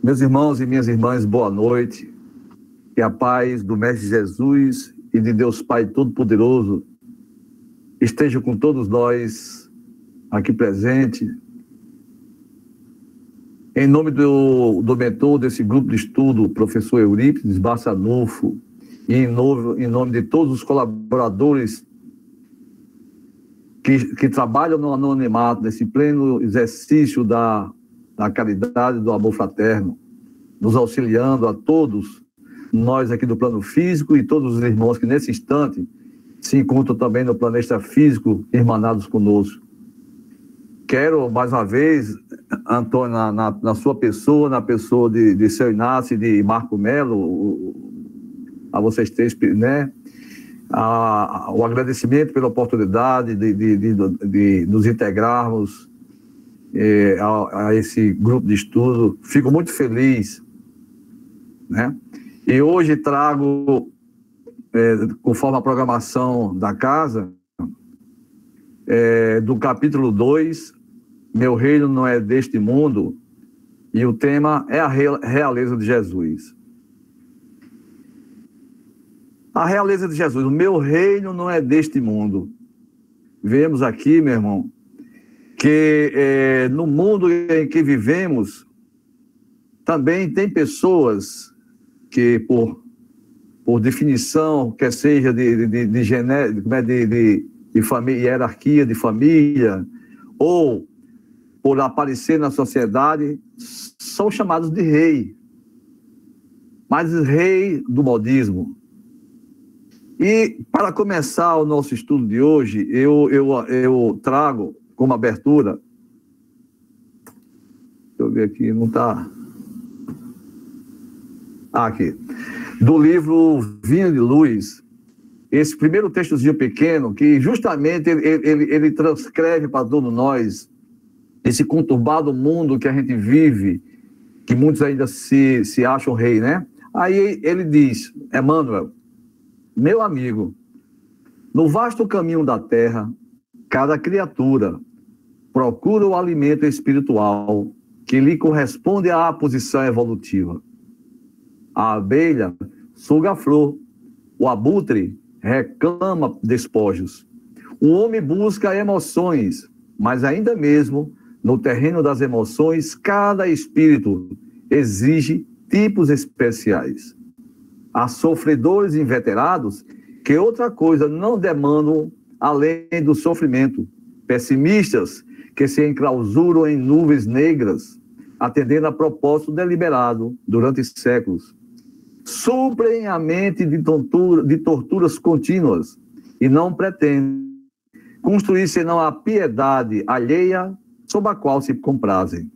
Meus irmãos e minhas irmãs, boa noite. Que a paz do Mestre Jesus e de Deus Pai Todo-Poderoso esteja com todos nós aqui presentes. Em nome do mentor desse grupo de estudo, professor Eurípides Barçanufo, e em nome de todos os colaboradores que trabalham no anonimato, nesse pleno exercício da caridade, do amor fraterno, nos auxiliando a todos, nós aqui do plano físico e todos os irmãos que nesse instante se encontram também no plano extrafísico, irmanados conosco. Quero, mais uma vez, Antônio, na sua pessoa, na pessoa de seu Inácio e de Marco Melo, a vocês três, né? O agradecimento pela oportunidade de nos integrarmos a esse grupo de estudo. Fico muito feliz, né? E hoje trago, conforme a programação da casa, do capítulo 2, Meu Reino Não É Deste Mundo, e o tema é a realeza de Jesus. A realeza de Jesus, o meu reino não é deste mundo. Vemos aqui, meu irmão, que no mundo em que vivemos, também tem pessoas que, por definição, quer seja de família, hierarquia de família, ou por aparecer na sociedade, são chamados de rei. Mas rei do modismo. E, para começar o nosso estudo de hoje, eu trago como abertura, deixa eu ver aqui, não está... aqui. Do livro Vinho de Luz, esse primeiro textozinho pequeno, que justamente ele transcreve para todos nós esse conturbado mundo que a gente vive, que muitos ainda se acham rei, né? Aí ele diz, Emmanuel, meu amigo, no vasto caminho da terra, cada criatura procura o alimento espiritual que lhe corresponde à posição evolutiva. A abelha suga a flor, o abutre reclama despojos. O homem busca emoções, mas ainda mesmo no terreno das emoções, cada espírito exige tipos especiais. Há sofredores inveterados que outra coisa não demandam além do sofrimento. Pessimistas que se enclausuram em nuvens negras, atendendo a propósito deliberado durante séculos. Suprem a mente de torturas contínuas e não pretendem construir senão a piedade alheia sob a qual se comprazem.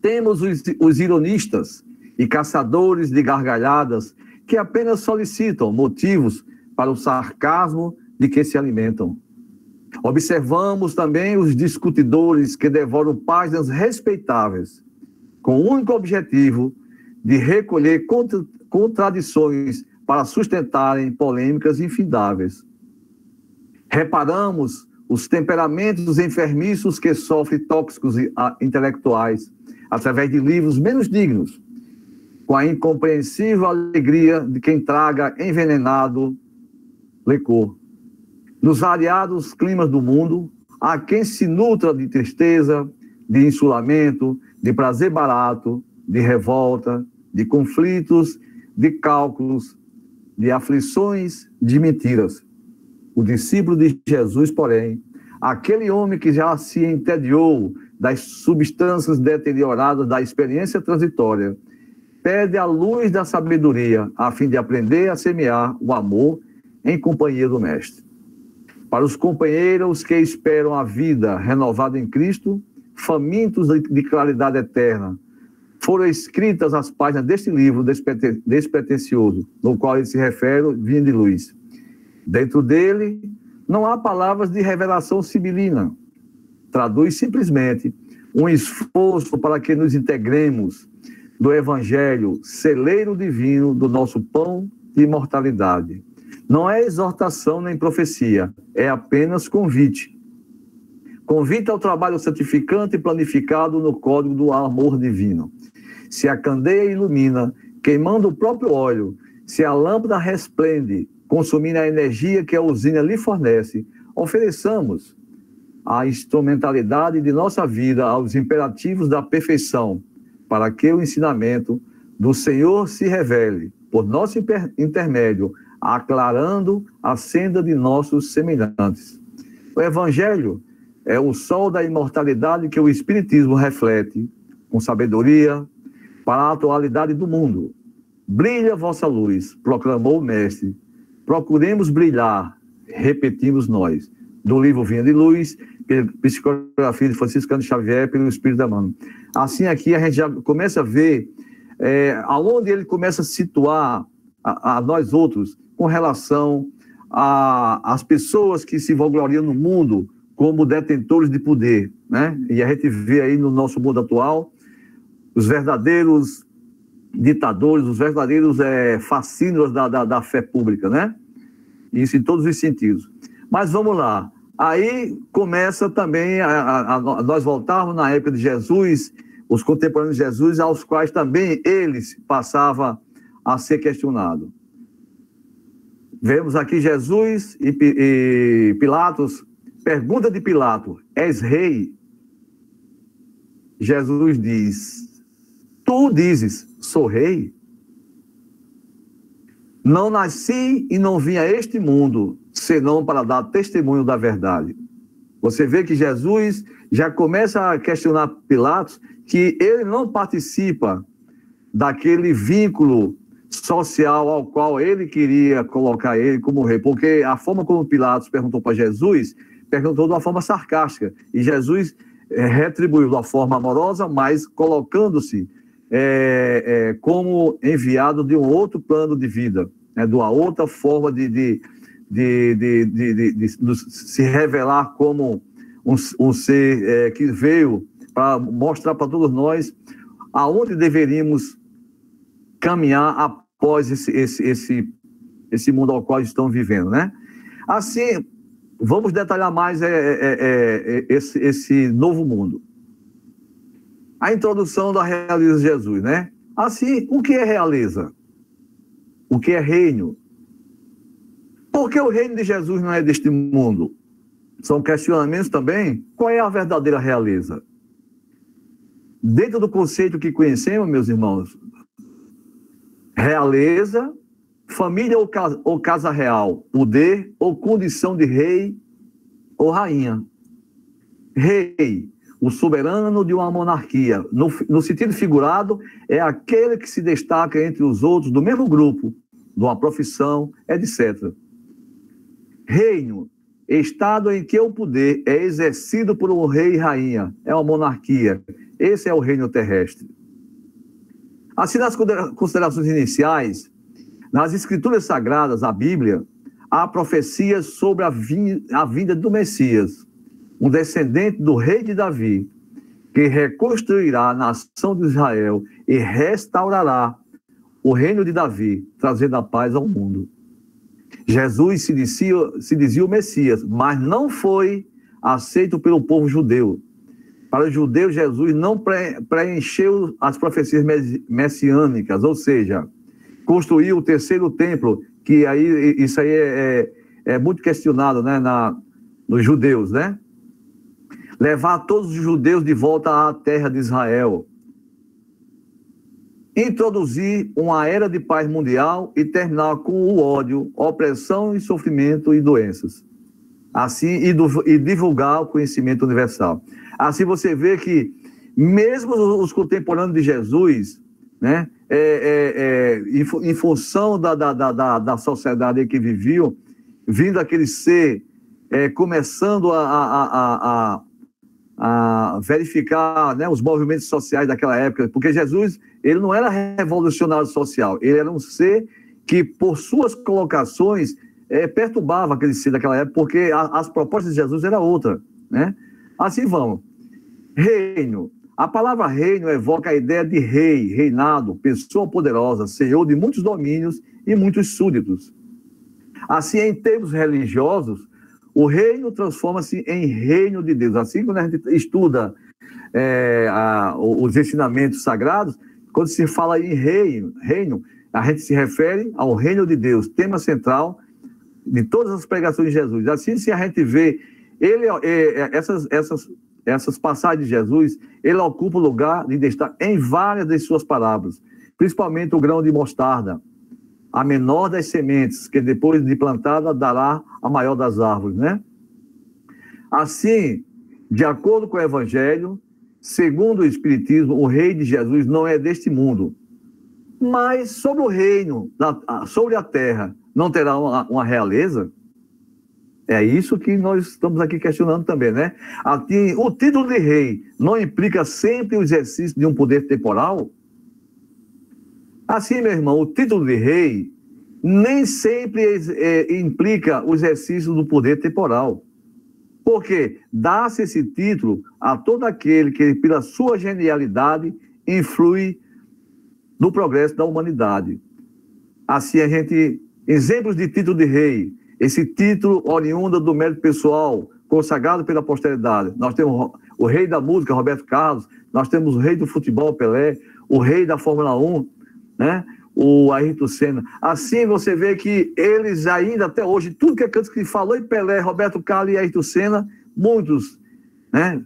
Temos os ironistas e caçadores de gargalhadas que apenas solicitam motivos para o sarcasmo de que se alimentam. Observamos também os discutidores que devoram páginas respeitáveis, com o único objetivo de recolher contradições para sustentarem polêmicas infindáveis. Reparamos os temperamentos enfermiços que sofrem tóxicos intelectuais, através de livros menos dignos, com a incompreensível alegria de quem traga envenenado licor. Nos variados climas do mundo, há quem se nutra de tristeza, de insulamento, de prazer barato, de revolta, de conflitos, de cálculos, de aflições, de mentiras. O discípulo de Jesus, porém, aquele homem que já se entediou das substâncias deterioradas da experiência transitória, pede a luz da sabedoria a fim de aprender a semear o amor em companhia do Mestre. Para os companheiros que esperam a vida renovada em Cristo, famintos de claridade eterna, foram escritas as páginas deste livro despretensioso, no qual ele se refere, Vinho de Luz. Dentro dele, não há palavras de revelação sibilina. Traduz simplesmente um esforço para que nos integremos do Evangelho, celeiro divino do nosso pão de imortalidade. Não é exortação nem profecia, é apenas convite. Convite ao trabalho santificante e planificado no código do amor divino. se a candeia ilumina, queimando o próprio óleo, se a lâmpada resplende, consumindo a energia que a usina lhe fornece, ofereçamos a instrumentalidade de nossa vida aos imperativos da perfeição, para que o ensinamento do Senhor se revele, por nosso intermédio, aclarando a senda de nossos semelhantes. O Evangelho é o sol da imortalidade que o Espiritismo reflete, com sabedoria, para a atualidade do mundo. Brilha vossa luz, proclamou o Mestre. Procuremos brilhar, repetimos nós. Do livro Vinha de Luz, psicografia de Franciscano Xavier, pelo Espírito da Mano. Assim, aqui a gente já começa a ver aonde ele começa a situar a nós outros com relação às pessoas que se vangloriam no mundo como detentores de poder, né? E a gente vê aí no nosso mundo atual os verdadeiros ditadores, os verdadeiros fascínoras da fé pública, né? Isso em todos os sentidos. Mas vamos lá. Aí começa também nós voltarmos na época de Jesus, os contemporâneos de Jesus, aos quais também eles passavam a ser questionados. Vemos aqui Jesus e Pilatos. Pergunta de Pilato: és rei? Jesus diz: tu dizes, sou rei? Não nasci e não vim a este mundo, senão para dar testemunho da verdade. Você vê que Jesus já começa a questionar Pilatos que ele não participa daquele vínculo social ao qual ele queria colocar ele como rei, porque a forma como Pilatos perguntou para Jesus, perguntou de uma forma sarcástica, e Jesus retribuiu de uma forma amorosa, mas colocando-se como enviado de um outro plano de vida, né, de uma outra forma de se revelar como um ser que veio para mostrar para todos nós aonde deveríamos caminhar após esse mundo ao qual estamos vivendo, né? Assim, vamos detalhar mais esse novo mundo. A introdução da realeza de Jesus, né? Assim, o que é realeza? O que é reino? Por que o reino de Jesus não é deste mundo? São questionamentos também. Qual é a verdadeira realeza? Dentro do conceito que conhecemos, meus irmãos, realeza, família ou casa real, poder ou condição de rei ou rainha. Rei, o soberano de uma monarquia, no sentido figurado, é aquele que se destaca entre os outros do mesmo grupo, de uma profissão, etc. Reino, estado em que o poder é exercido por um rei e rainha, é uma monarquia. Esse é o reino terrestre. Assim, nas considerações iniciais, nas escrituras sagradas, a Bíblia, há profecias sobre a vinda do Messias, um descendente do rei de Davi, que reconstruirá a nação de Israel e restaurará o reino de Davi, trazendo a paz ao mundo. Jesus se dizia o Messias, mas não foi aceito pelo povo judeu. Para os judeus, Jesus não preencheu as profecias messiânicas, ou seja, construiu o terceiro templo, que aí, isso aí é muito questionado, né, nos judeus, né? Levar todos os judeus de volta à terra de Israel. Introduzir uma era de paz mundial e terminar com o ódio, opressão e sofrimento e doenças. Assim, e divulgar o conhecimento universal. Assim você vê que mesmo os contemporâneos de Jesus, né, em função da sociedade que viviam, vindo aquele ser, começando a verificar, né, os movimentos sociais daquela época, porque Jesus, ele não era revolucionário social, ele era um ser que, por suas colocações, perturbava aquele ser daquela época, porque as propostas de Jesus eram outra, né? Assim vamos. Reino. A palavra reino evoca a ideia de rei, reinado, pessoa poderosa, senhor de muitos domínios e muitos súditos. Assim, em termos religiosos, o reino transforma-se em reino de Deus. Assim, quando a gente estuda os ensinamentos sagrados, quando se fala em reino, a gente se refere ao reino de Deus, tema central de todas as pregações de Jesus. Assim, se a gente vê essas passagens de Jesus, ele ocupa o lugar de destaque em várias das suas parábolas, principalmente o grão de mostarda, a menor das sementes, que depois de plantada dará a maior das árvores, né? Assim, de acordo com o Evangelho, segundo o Espiritismo, o reino de Jesus não é deste mundo, mas sobre o reino, sobre a terra, não terá uma realeza? É isso que nós estamos aqui questionando também, né? Aqui, o título de rei não implica sempre o exercício de um poder temporal? Assim, meu irmão, o título de rei nem sempre implica o exercício do poder temporal. Porque dá-se esse título a todo aquele que, pela sua genialidade, influi no progresso da humanidade. Assim, exemplos de título de rei, esse título oriundo do mérito pessoal, consagrado pela posteridade. Nós temos o rei da música, Roberto Carlos, nós temos o rei do futebol, Pelé, o rei da Fórmula 1, né? O Ayrton Senna. Assim você vê que eles ainda, até hoje, tudo que é canto que falou em Pelé, Roberto Carlos e Ayrton Senna, muitos, né?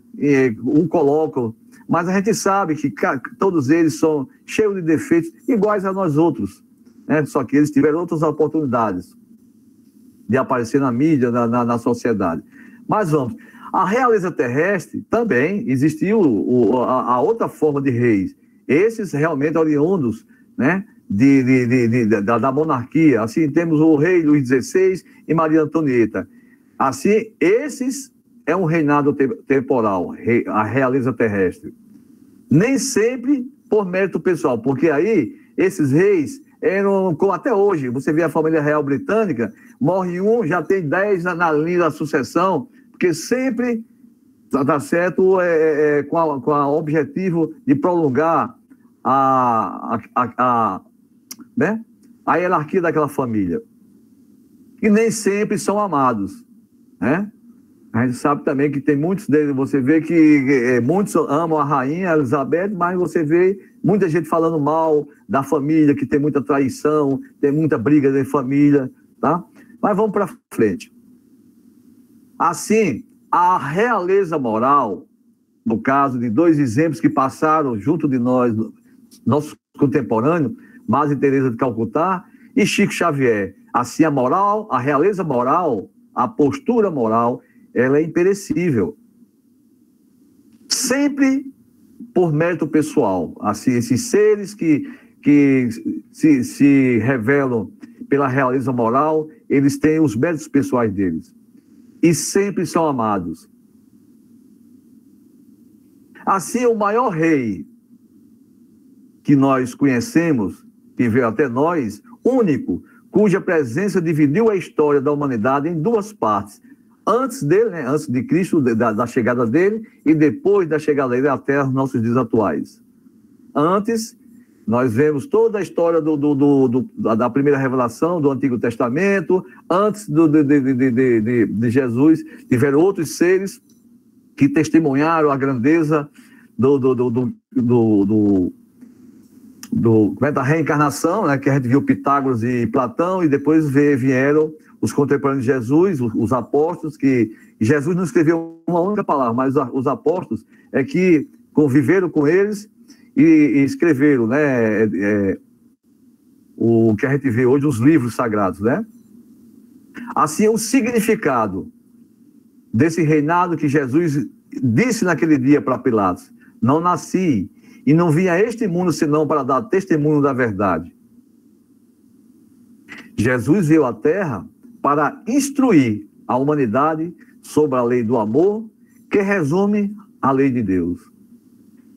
Colocam. Mas a gente sabe que todos eles são cheios de defeitos, iguais a nós outros, né? Só que eles tiveram outras oportunidades de aparecer na mídia, na sociedade. Mas vamos, a realeza terrestre também existiu a outra forma de reis. Esses realmente oriundos, né, da monarquia. Assim, temos o rei Luís XVI e Maria Antonieta. Assim, esses é um reinado temporal, a realeza terrestre. Nem sempre por mérito pessoal, porque aí esses reis eram, como até hoje, você vê a família real britânica, morre um, já tem 10 na linha da sucessão, porque sempre está certo com o objetivo de prolongar né, a hierarquia daquela família. E nem sempre são amados, né? A gente sabe também que tem muitos deles, você vê que muitos amam a rainha Elizabeth, mas você vê muita gente falando mal da família, que tem muita traição, tem muita briga de família, tá? Mas vamos para frente. Assim, a realeza moral, no caso de dois exemplos que passaram junto de nós, nossos contemporâneos, Madre Teresa de Calcutá e Chico Xavier. Assim, a moral, a realeza moral, a postura moral, ela é imperecível. Sempre por mérito pessoal. Assim, esses seres que se revelam pela realeza moral, eles têm os méritos pessoais deles. E sempre são amados. Assim, o maior rei que nós conhecemos, que veio até nós, único, cuja presença dividiu a história da humanidade em duas partes. Antes dele, né, antes de Cristo, da chegada dele, e depois da chegada dele até os nossos dias atuais. Antes, nós vemos toda a história da primeira revelação do Antigo Testamento. Antes de Jesus, tiveram outros seres que testemunharam a grandeza da reencarnação, né, que a gente viu Pitágoras e Platão, e depois vieram os contemporâneos de Jesus, os apóstolos, que Jesus não escreveu uma única palavra, mas os apóstolos é que conviveram com eles e escreveram, né, o que a gente vê hoje, os livros sagrados, né? Assim, o significado desse reinado que Jesus disse naquele dia para Pilatos: não nasci e não vim a este mundo senão para dar testemunho da verdade. Jesus veio à Terra para instruir a humanidade sobre a lei do amor, que resume a lei de Deus.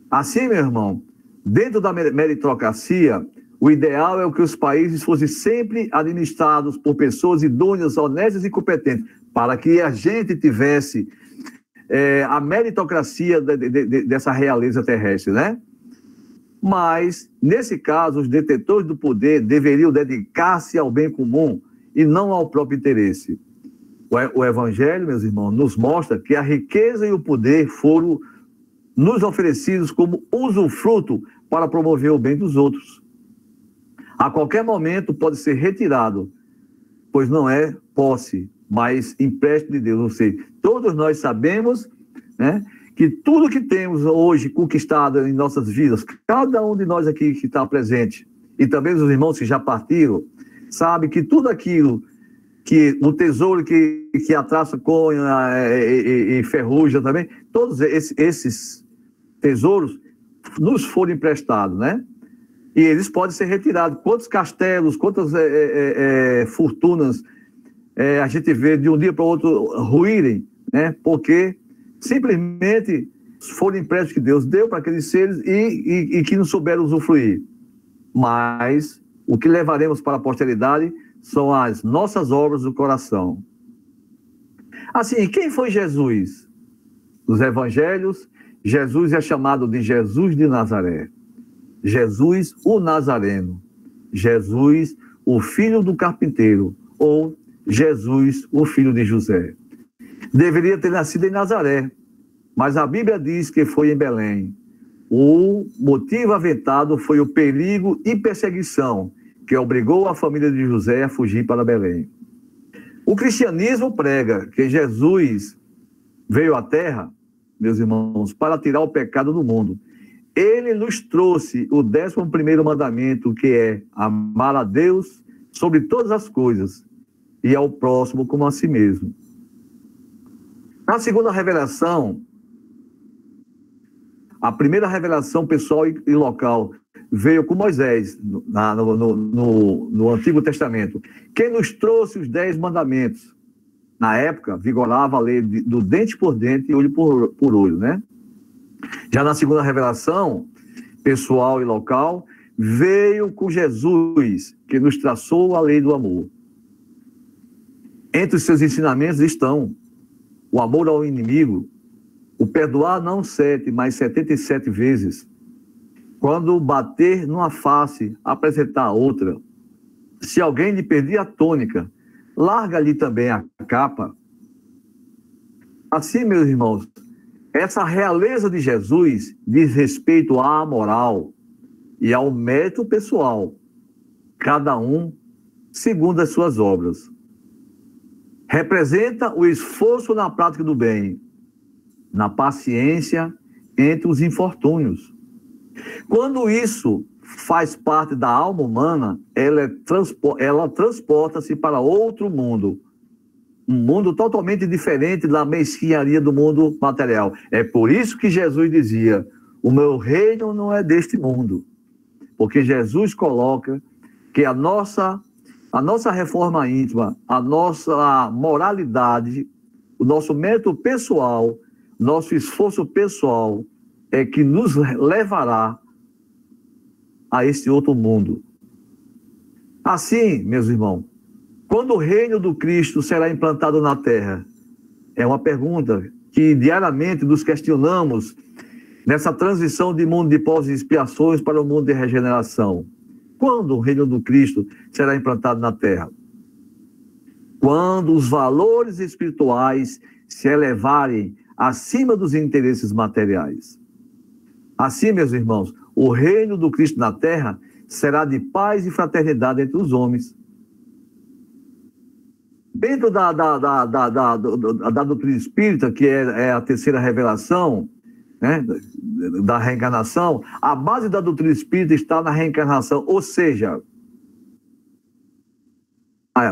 Assim, meu irmão, dentro da meritocracia, o ideal é que os países fossem sempre administrados por pessoas idôneas, honestas e competentes, para que a gente tivesse a meritocracia dessa realeza terrestre, né? Mas, nesse caso, os detentores do poder deveriam dedicar-se ao bem comum e não ao próprio interesse. O Evangelho, meus irmãos, nos mostra que a riqueza e o poder foram nos oferecidos como usufruto para promover o bem dos outros. A qualquer momento pode ser retirado, pois não é posse, mas empréstimo de Deus. Ou seja, todos nós sabemos, né, que tudo que temos hoje conquistado em nossas vidas, cada um de nós aqui que está presente, e também os irmãos que já partiram, sabe que tudo aquilo, que o tesouro que a traça conha e ferruja também, todos esses tesouros nos foram emprestados, né? E eles podem ser retirados. Quantos castelos, quantas fortunas a gente vê de um dia para o outro ruírem, né? Porque simplesmente foram empréstimos que Deus deu para aqueles seres e que não souberam usufruir. Mas o que levaremos para a posteridade são as nossas obras do coração. Assim, quem foi Jesus? Nos evangelhos, Jesus é chamado de Jesus de Nazaré. Jesus, o Nazareno. Jesus, o filho do carpinteiro. Ou Jesus, o filho de José. Deveria ter nascido em Nazaré, mas a Bíblia diz que foi em Belém. O motivo aventado foi o perigo e perseguição que obrigou a família de José a fugir para Belém. O cristianismo prega que Jesus veio à terra, meus irmãos, para tirar o pecado do mundo. Ele nos trouxe o 11º mandamento, que é amar a Deus sobre todas as coisas e ao próximo como a si mesmo. Na segunda revelação, a primeira revelação pessoal e local veio com Moisés, no Antigo Testamento. Quem nos trouxe os 10 mandamentos? Na época, vigorava a lei do dente por dente e olho por olho, né? Já na segunda revelação, pessoal e local, veio com Jesus, que nos traçou a lei do amor. Entre os seus ensinamentos estão o amor ao inimigo, o perdoar não 7, mas 77 vezes. Quando bater numa face, apresentar outra. Se alguém lhe pedir a tônica, larga-lhe também a capa. Assim, meus irmãos, essa realeza de Jesus diz respeito à moral e ao mérito pessoal, cada um segundo as suas obras. Representa o esforço na prática do bem, na paciência entre os infortúnios. Quando isso faz parte da alma humana, ela transporta-se para outro mundo, um mundo totalmente diferente da mesquinharia do mundo material. É por isso que Jesus dizia: o meu reino não é deste mundo, porque Jesus coloca que a nossa reforma íntima, a nossa moralidade, o nosso mérito pessoal, nosso esforço pessoal é que nos levará a esse outro mundo. Assim, meus irmãos, quando o reino do Cristo será implantado na terra? É uma pergunta que diariamente nos questionamos nessa transição de mundo de pós e expiações para o mundo de regeneração. Quando o reino do Cristo será implantado na terra? Quando os valores espirituais se elevarem acima dos interesses materiais. Assim, meus irmãos, o reino do Cristo na terra será de paz e fraternidade entre os homens. Dentro da doutrina espírita, que é a terceira revelação, né, da reencarnação, a base da doutrina espírita está na reencarnação, ou seja...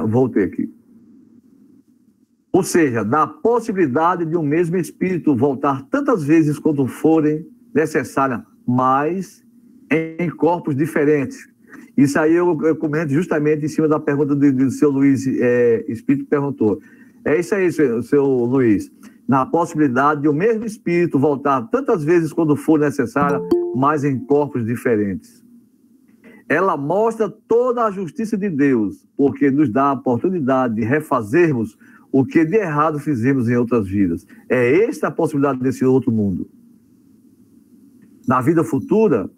voltei aqui. Ou seja, da possibilidade de um mesmo espírito voltar tantas vezes quanto forem necessárias, mas em corpos diferentes. Isso aí eu comento justamente em cima da pergunta do seu Luiz Espírito perguntou. É isso aí, seu Luiz. Na possibilidade de o mesmo espírito voltar tantas vezes quando for necessária, mas em corpos diferentes. Ela mostra toda a justiça de Deus, porque nos dá a oportunidade de refazermos o que de errado fizemos em outras vidas. É esta a possibilidade desse outro mundo. Na vida futura,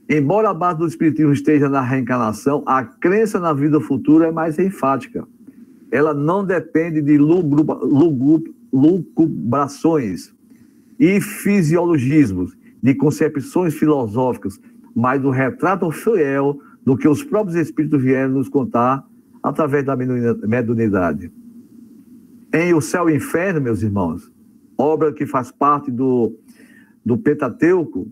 embora a base do espiritismo esteja na reencarnação, a crença na vida futura é mais enfática. Ela não depende de lucubrações e fisiologismos, de concepções filosóficas, mas do retrato fiel do que os próprios Espíritos vieram nos contar através da mediunidade. Em O Céu e o Inferno, meus irmãos, obra que faz parte do Pentateuco,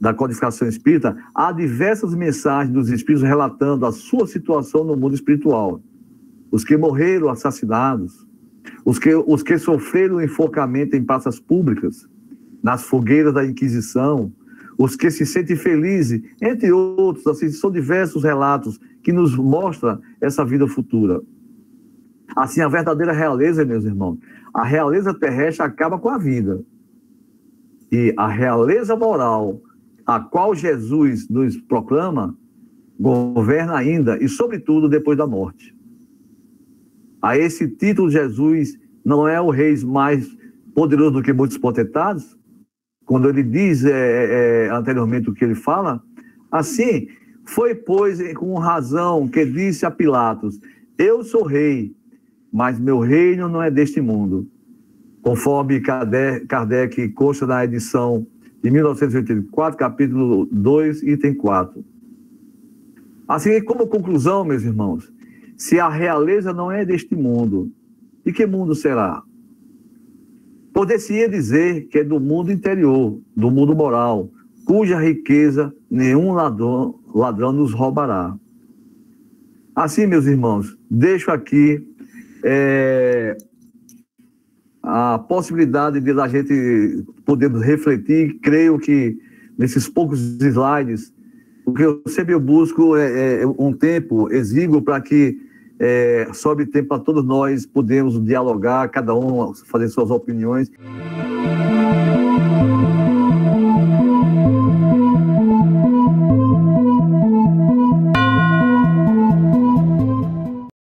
da codificação espírita, há diversas mensagens dos espíritos relatando a sua situação no mundo espiritual. Os que morreram assassinados, os que sofreram enforcamento em praças públicas, nas fogueiras da Inquisição, os que se sentem felizes, entre outros, assim, são diversos relatos que nos mostram essa vida futura. Assim, a verdadeira realeza, meus irmãos, a realeza terrestre acaba com a vida. E a realeza moral, a qual Jesus nos proclama, governa ainda e, sobretudo, depois da morte. A esse título, Jesus não é o rei mais poderoso do que muitos potentados? Quando ele diz anteriormente o que ele fala, assim, foi, pois, com razão que disse a Pilatos, eu sou rei, mas meu reino não é deste mundo. Conforme Kardec consta na edição de 1984, capítulo 2, item 4. Assim, como conclusão, meus irmãos, se a realeza não é deste mundo, de que mundo será? Poder-se-ia dizer que é do mundo interior, do mundo moral, cuja riqueza nenhum ladrão nos roubará. Assim, meus irmãos, deixo aqui a possibilidade de a gente podermos refletir. Creio que nesses poucos slides, o que eu sempre busco é um tempo exíguo para que sobre tempo para todos nós podemos dialogar, cada um fazer suas opiniões.